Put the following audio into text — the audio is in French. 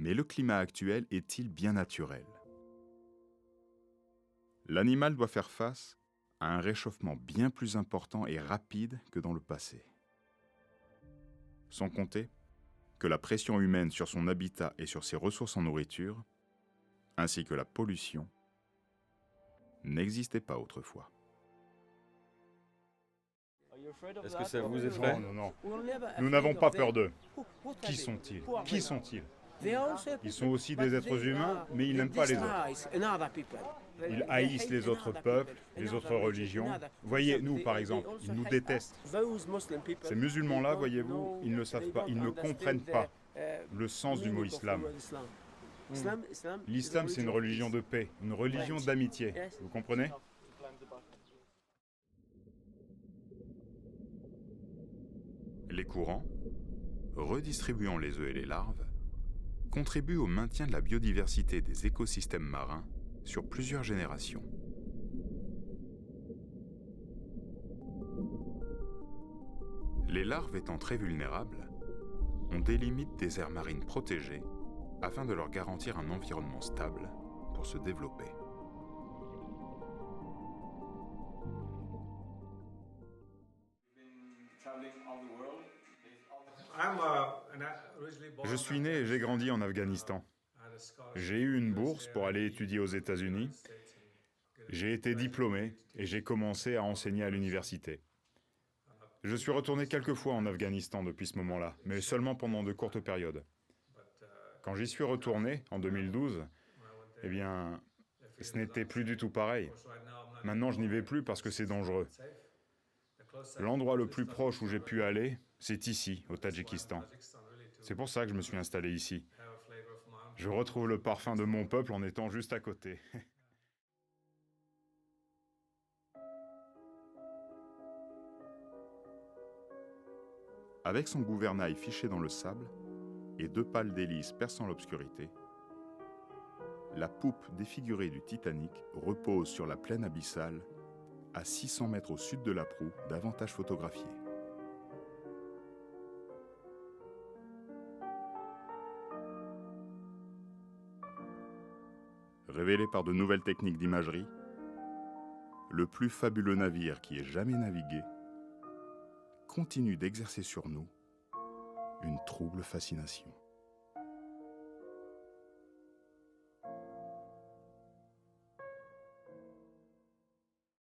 Mais le climat actuel est-il bien naturel? L'animal doit faire face à un réchauffement bien plus important et rapide que dans le passé. Sans compter que la pression humaine sur son habitat et sur ses ressources en nourriture, ainsi que la pollution, n'existait pas autrefois. Est-ce que ça vous effraie? Non, non, non. Nous n'avons pas peur d'eux. Qui sont-ils? Qui sont-ils? Ils sont aussi des êtres humains, mais ils n'aiment pas les autres. Ils haïssent les autres peuples, les autres religions. Voyez, nous par exemple, ils nous détestent. Ces musulmans-là, voyez-vous, ils ne savent pas, ils ne comprennent pas le sens du mot islam. L'islam, c'est une religion de paix, une religion d'amitié. Vous comprenez? Les courants, redistribuant les œufs et les larves, contribuent au maintien de la biodiversité des écosystèmes marins sur plusieurs générations. Les larves étant très vulnérables, on délimite des aires marines protégées afin de leur garantir un environnement stable pour se développer. Je suis né et j'ai grandi en Afghanistan. J'ai eu une bourse pour aller étudier aux États-Unis. J'ai été diplômé et j'ai commencé à enseigner à l'université. Je suis retourné quelques fois en Afghanistan depuis ce moment-là, mais seulement pendant de courtes périodes. Quand j'y suis retourné, en 2012, eh bien, ce n'était plus du tout pareil. Maintenant, je n'y vais plus parce que c'est dangereux. L'endroit le plus proche où j'ai pu aller, c'est ici, au Tadjikistan. C'est pour ça que je me suis installé ici. Je retrouve le parfum de mon peuple en étant juste à côté. Avec son gouvernail fiché dans le sable et 2 pales d'hélice perçant l'obscurité, la poupe défigurée du Titanic repose sur la plaine abyssale, à 600 mètres au sud de la proue, davantage photographiée. Révélé par de nouvelles techniques d'imagerie, le plus fabuleux navire qui ait jamais navigué continue d'exercer sur nous une trouble fascination.